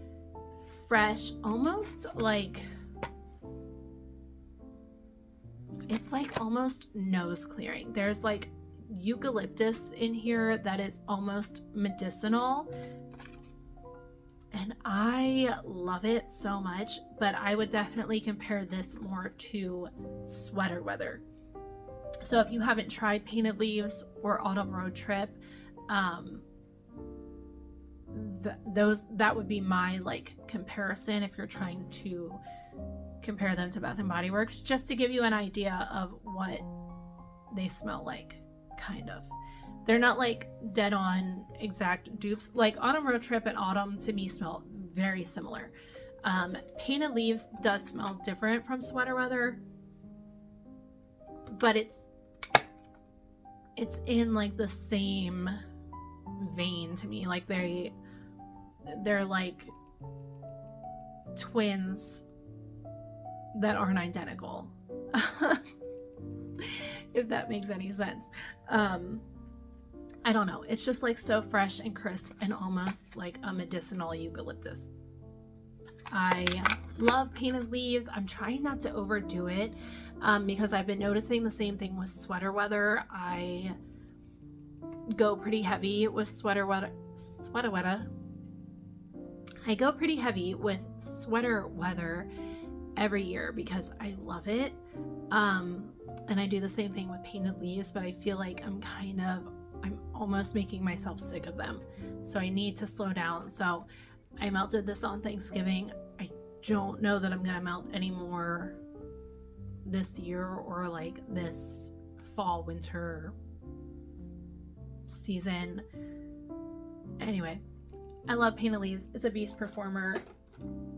fresh, almost like, it's like almost nose clearing. There's like eucalyptus in here that is almost medicinal, and and I love it so much, but I would definitely compare this more to Sweater Weather. So if you haven't tried Painted Leaves or Autumn Road Trip, that would be my like comparison if you're trying to compare them to Bath and Body Works, just to give you an idea of what they smell like, kind of. They're not like dead on exact dupes. Like Autumn Road Trip and Autumn to me smell very similar. Painted Leaves does smell different from Sweater Weather, but it's in like the same vein to me. Like they're like twins that aren't identical. If that makes any sense. I don't know. It's just like so fresh and crisp and almost like a medicinal eucalyptus. I love Painted Leaves. I'm trying not to overdo it because I've been noticing the same thing with Sweater Weather. I go pretty heavy with Sweater Weather. I go pretty heavy with Sweater Weather every year because I love it. And I do the same thing with Painted Leaves, but I feel like I'm almost making myself sick of them. So I need to slow down. So I melted this on Thanksgiving. I don't know that I'm gonna melt any more this year or like this fall winter season. Anyway, I love Painted Leaves. It's a beast performer.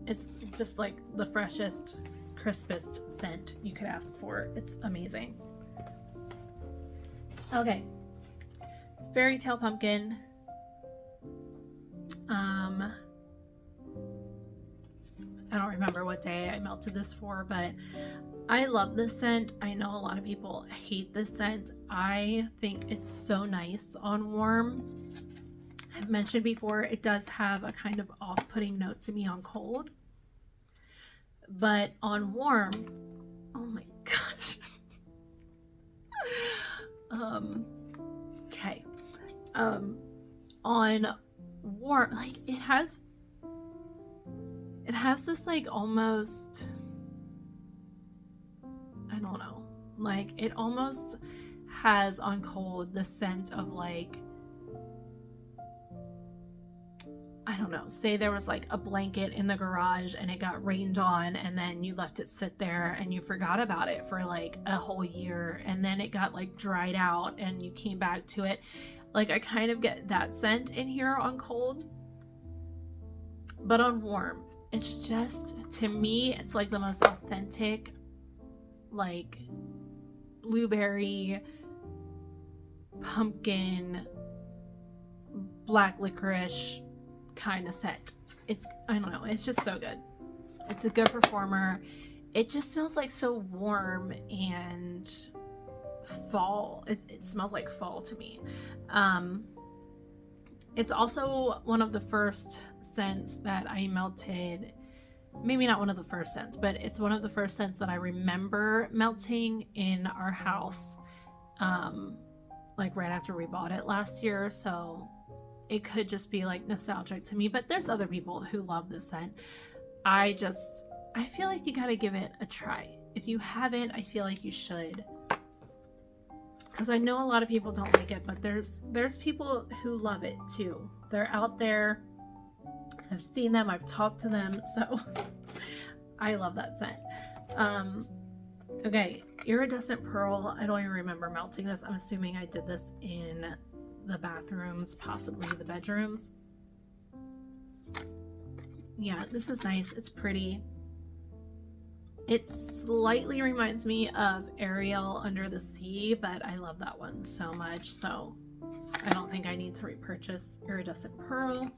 It's just like the freshest, crispest scent you could ask for. It's amazing. Okay, Fairy Tale Pumpkin. I don't remember what day I melted this for, but I love this scent. I know a lot of people hate this scent. I think it's so nice on warm. I've mentioned before, it does have a kind of off-putting note to me on cold, but on warm, oh my gosh. Okay. On warm, like it has this like almost, I don't know, like it almost has on cold the scent of like, I don't know, say there was like a blanket in the garage and it got rained on and then you left it sit there and you forgot about it for like a whole year and then it got like dried out and you came back to it. Like I kind of get that scent in here on cold, but on warm, it's just, to me, it's like the most authentic, like blueberry, pumpkin, black licorice kind of scent. It's, I don't know, it's just so good. It's a good performer. It just smells like so warm and fall. It smells like fall to me. It's also one of the first scents that I melted. Maybe not one of the first scents, but it's one of the first scents that I remember melting in our house, like right after we bought it last year. So it could just be like nostalgic to me, but there's other people who love this scent. I feel like you gotta give it a try. If you haven't, I feel like you should, because I know a lot of people don't like it, but there's people who love it too. They're out there. I've seen them, I've talked to them, so I love that scent. Okay, Iridescent Pearl. I don't even remember melting this. I'm assuming I did this in the bathrooms, possibly the bedrooms. Yeah, this is nice. It's pretty. It slightly reminds me of Ariel Under the Sea, but I love that one so much, so I don't think I need to repurchase Iridescent Pearl.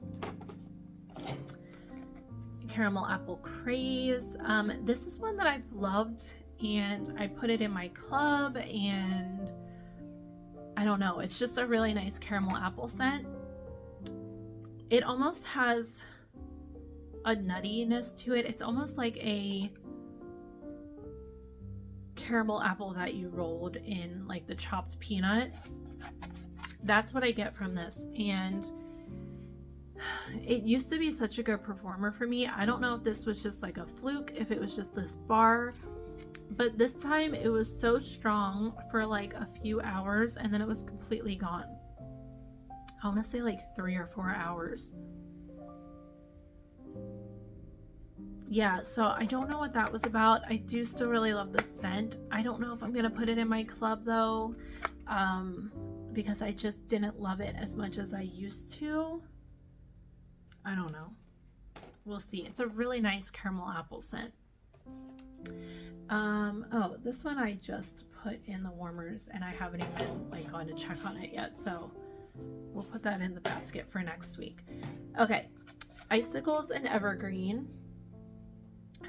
Caramel Apple Craze. This is one that I've loved, and I put it in my club, and I don't know, it's just a really nice caramel apple scent. It almost has a nuttiness to it. It's almost like a caramel apple that you rolled in like the chopped peanuts. That's what I get from this. And it used to be such a good performer for me. I don't know if this was just like a fluke, if it was just this bar, but this time it was so strong for like a few hours and then it was completely gone. I want to say like 3 or 4 hours. Yeah, so I don't know what that was about. I do still really love the scent. I don't know if I'm gonna put it in my club though, because I just didn't love it as much as I used to. I don't know. We'll see. It's a really nice caramel apple scent. Oh, this one I just put in the warmers and I haven't even like gone to check on it yet, so we'll put that in the basket for next week. Okay, Icicles and Evergreen.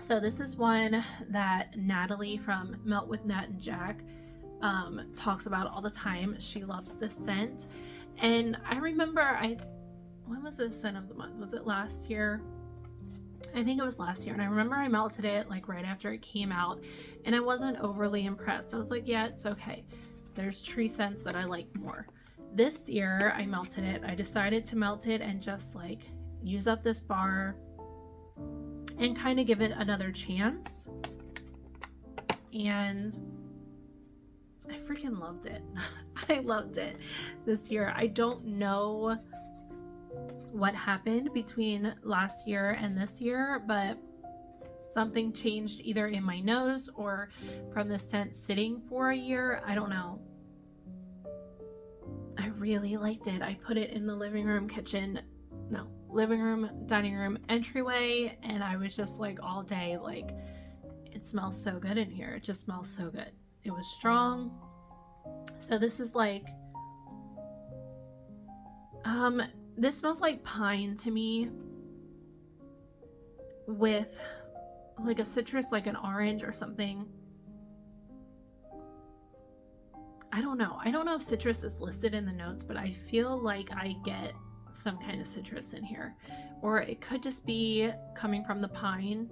So this is one that Natalie from Melt with Nat and Jack talks about all the time. She loves this scent, and I remember when was the scent of the month? Was it last year? I think it was last year, and I remember I melted it like right after it came out and I wasn't overly impressed. I was like, yeah, it's okay. There's tree scents that I like more. This year I melted it. I decided to melt it and just like use up this bar and kind of give it another chance, and I freaking loved it. I loved it this year. I don't know what happened between last year and this year, but something changed either in my nose or from the scent sitting for a year. I don't know. I really liked it. I put it in the living room, dining room entryway, and I was just like all day like, it smells so good in here. It just smells so good. It was strong. So this is like this smells like pine to me with like a citrus, like an orange or something. I don't know if citrus is listed in the notes, but I feel like I get some kind of citrus in here, or it could just be coming from the pine.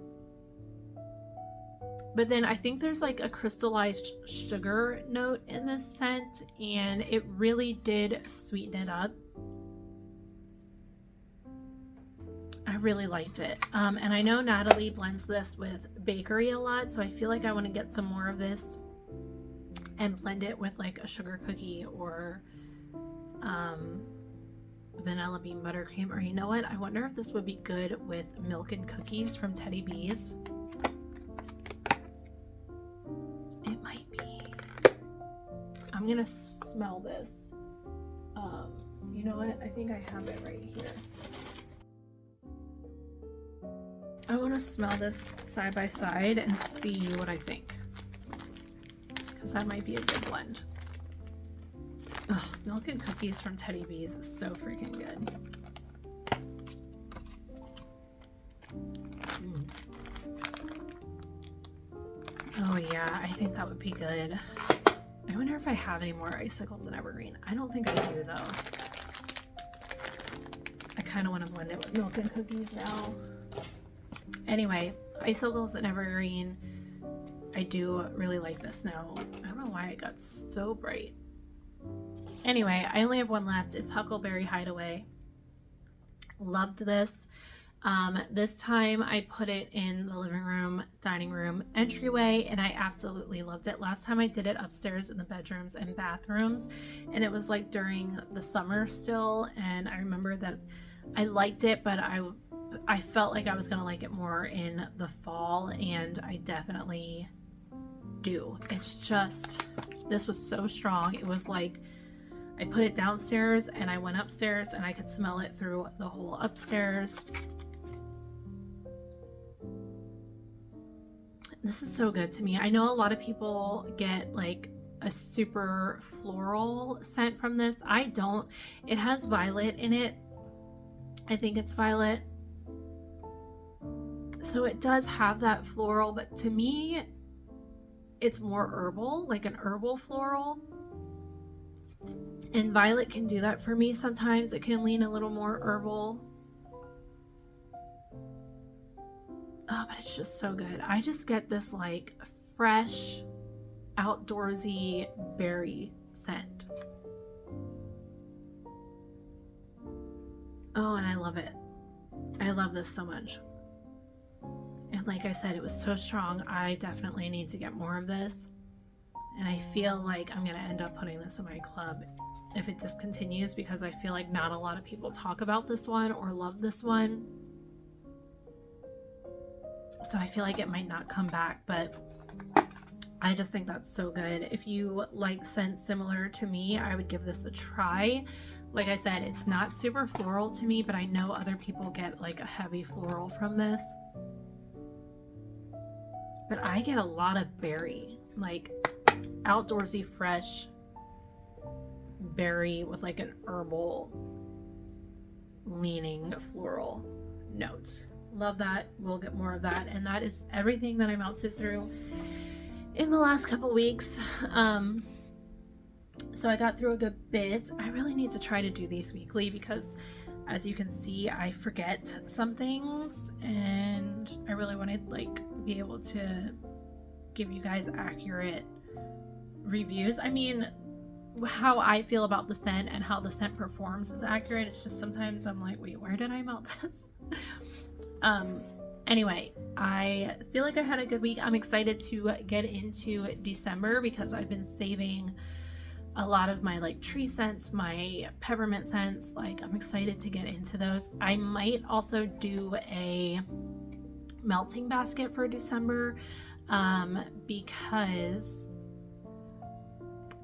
But then I think there's like a crystallized sugar note in this scent, and it really did sweeten it up. I really liked it. And I know Natalie blends this with bakery a lot, so I feel like I want to get some more of this and blend it with like a sugar cookie or vanilla bean buttercream, or you know what, I wonder if this would be good with milk and cookies from Teddy B's. It might be. I'm gonna smell this. You know what, I think I have it right here. I want to smell this side by side and see what I think, because that might be a good blend. Ugh, milk and cookies from Teddy B's is so freaking good. Oh yeah, I think that would be good. I wonder if I have any more Icicles and Evergreen. I don't think I do though. I kind of want to blend it with milk and cookies now. Anyway, Icicles and Evergreen. I do really like this now. I don't know why it got so bright. Anyway, I only have one left. It's Huckleberry Hideaway. Loved this. This time I put it in the living room, dining room entryway, and I absolutely loved it. Last time I did it upstairs in the bedrooms and bathrooms, and it was like during the summer still, and I remember that I liked it, but I felt like I was gonna like it more in the fall, and I definitely do. It's just, this was so strong. It was like I put it downstairs and I went upstairs and I could smell it through the whole upstairs. This is so good to me. I know a lot of people get like a super floral scent from this. I don't. It has violet in it. I think it's violet. So it does have that floral, but to me, it's more herbal, like an herbal floral. And violet can do that for me sometimes. It can lean a little more herbal. Oh, but it's just so good. I just get this like fresh, outdoorsy berry scent. Oh, and I love it. I love this so much. And like I said, it was so strong. I definitely need to get more of this. And I feel like I'm going to end up putting this in my club if it discontinues, because I feel like not a lot of people talk about this one or love this one. So I feel like it might not come back, but I just think that's so good. If you like scents similar to me, I would give this a try. Like I said, it's not super floral to me, but I know other people get like a heavy floral from this. But I get a lot of berry, like outdoorsy, fresh berry with like an herbal leaning floral note. Love that. We'll get more of that. And that is everything that I melted through in the last couple weeks. So I got through a good bit. I really need to try to do these weekly because, as you can see, I forget some things, and I really want to like be able to give you guys accurate reviews. I mean, how I feel about the scent and how the scent performs is accurate. It's just sometimes I'm like, wait, where did I melt this? Anyway, I feel like I had a good week. I'm excited to get into December because I've been saving a lot of my like tree scents, my peppermint scents. Like, I'm excited to get into those. I might also do a melting basket for December because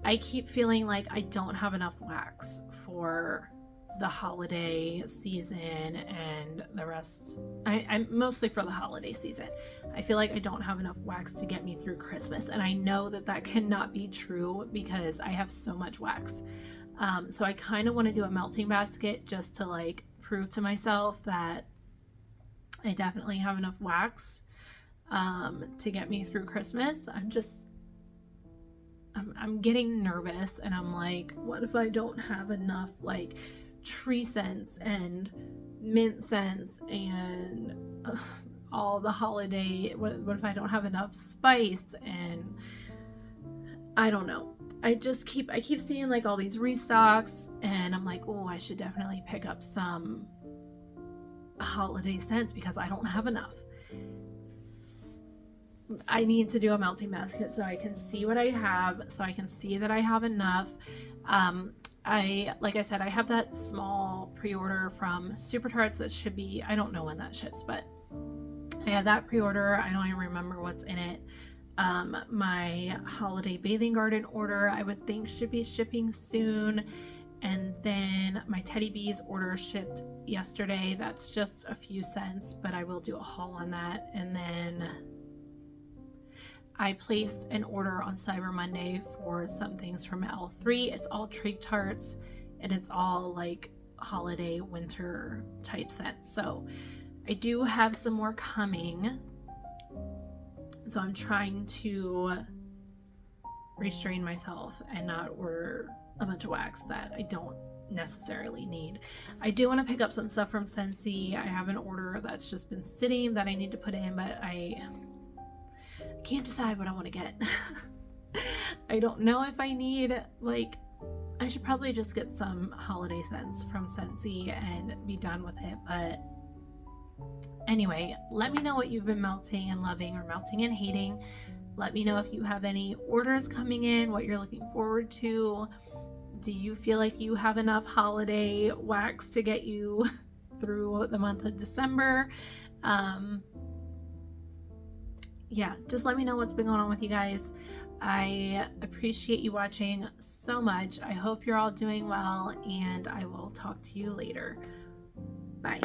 I keep feeling like I don't have enough wax for the holiday season and the rest. I'm mostly for the holiday season. I feel like I don't have enough wax to get me through Christmas, and I know that that cannot be true because I have so much wax. So I kind of want to do a melting basket just to like prove to myself that I definitely have enough wax to get me through Christmas. I'm getting nervous, and I'm like, what if I don't have enough like tree scents and mint scents and all the holiday, what if I don't have enough spice? And I don't know. I keep seeing like all these restocks, and I'm like, oh, I should definitely pick up some holiday scents because I don't have enough. I need to do a melting basket so I can see what I have, so I can see that I have enough. Like I said, I have that small pre-order from Super Tarts that should be, I don't know when that ships, but I have that pre-order. I don't even remember what's in it. My holiday bathing garden order, I would think, should be shipping soon. And then my Teddy Bees order shipped yesterday. That's just a few cents, but I will do a haul on that. And then I placed an order on Cyber Monday for some things from L3. It's all Trig Tarts, and it's all like holiday winter type scents. So I do have some more coming. So I'm trying to restrain myself and not order a bunch of wax that I don't necessarily need. I do want to pick up some stuff from Scentsy. I have an order that's just been sitting that I need to put in, but I can't decide what I want to get. I don't know if I need, like, I should probably just get some holiday scents from Scentsy and be done with it. But anyway, let me know what you've been melting and loving, or melting and hating. Let me know if you have any orders coming in, what you're looking forward to. Do you feel like you have enough holiday wax to get you through the month of December? Yeah, just let me know what's been going on with you guys. I appreciate you watching so much. I hope you're all doing well, and I will talk to you later. Bye.